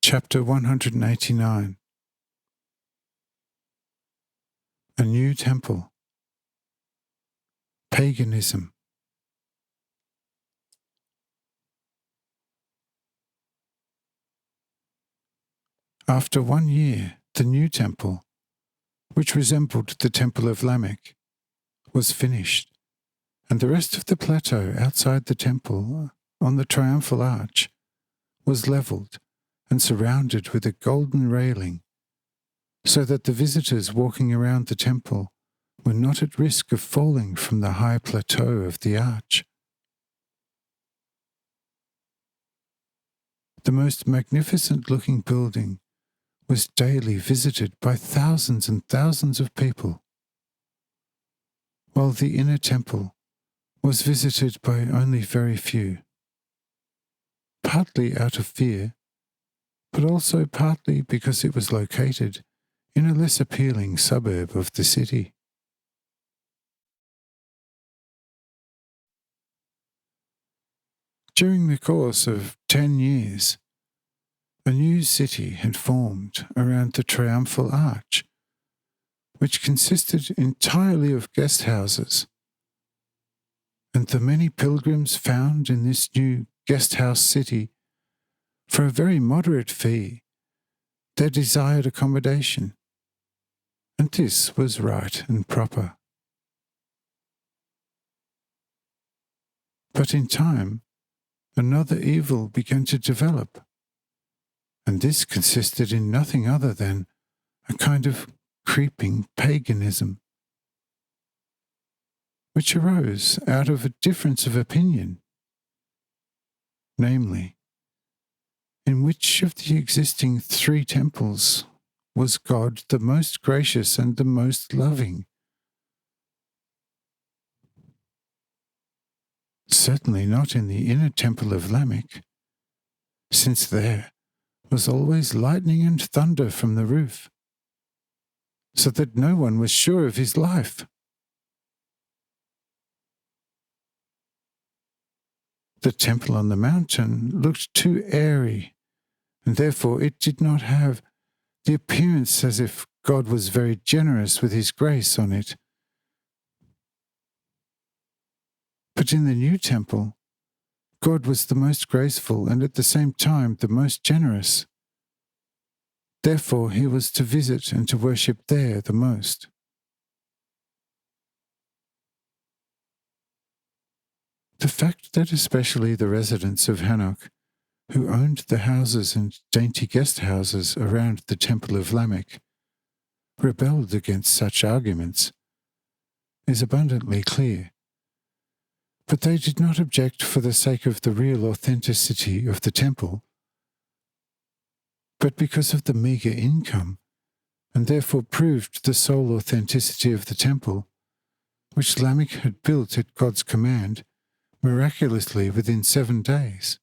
Chapter 189. A New Temple. Paganism. After 1 year, the new temple, which resembled the temple of Lamech, was finished, and the rest of the plateau outside the temple, on the triumphal arch, was levelled and surrounded with a golden railing, so that the visitors walking around the temple were not at risk of falling from the high plateau of the arch. The most magnificent-looking building was daily visited by thousands and thousands of people, while the inner temple was visited by only very few, partly out of fear, but also partly because it was located in a less appealing suburb of the city. During the course of 10 years, a new city had formed around the triumphal arch, which consisted entirely of guest houses, and the many pilgrims found in this new guest house city, for a very moderate fee, their desired accommodation, and this was right and proper. But in time, another evil began to develop, and this consisted in nothing other than a kind of creeping paganism, which arose out of a difference of opinion, namely, in which of the existing 3 temples was God the most gracious and the most loving? Certainly not in the inner temple of Lamech, since there was always lightning and thunder from the roof, so that no one was sure of his life. The temple on the mountain looked too airy, and therefore it did not have the appearance as if God was very generous with his grace on it. But in the new temple, God was the most graceful and at the same time the most generous. Therefore he was to visit and to worship there the most. The fact that especially the residents of Hanoch, who owned the houses and dainty guest houses around the temple of Lamech, rebelled against such arguments, is abundantly clear. But they did not object for the sake of the real authenticity of the temple, but because of the meagre income, and therefore proved the sole authenticity of the temple, which Lamech had built at God's command, miraculously within 7 days.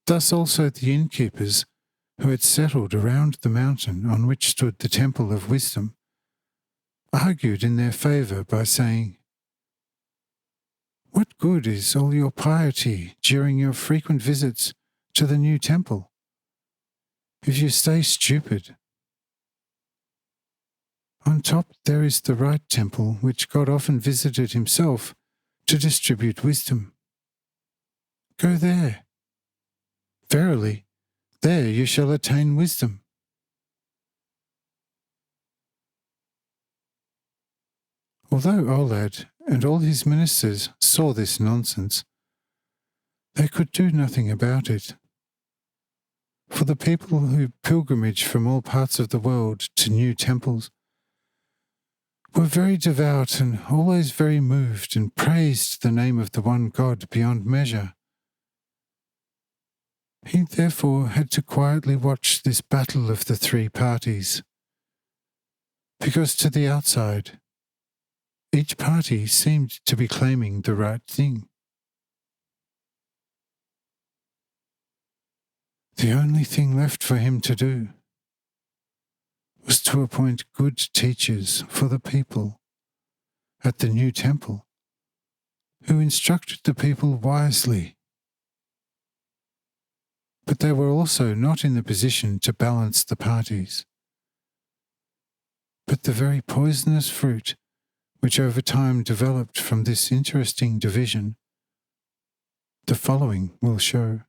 Thus also the innkeepers, who had settled around the mountain on which stood the temple of wisdom, argued in their favour by saying, "What good is all your piety during your frequent visits to the new temple, if you stay stupid? On top there is the right temple, which God often visited himself to distribute wisdom. Go there. Verily, there you shall attain wisdom." Although Olad and all his ministers saw this nonsense, they could do nothing about it. For the people who pilgrimage from all parts of the world to new temples were very devout and always very moved and praised the name of the one God beyond measure. He therefore had to quietly watch this battle of the 3 parties, because to the outside, each party seemed to be claiming the right thing. The only thing left for him to do was to appoint good teachers for the people at the new temple, who instructed the people wisely. But they were also not in the position to balance the parties. But the very poisonous fruit which over time developed from this interesting division, the following will show.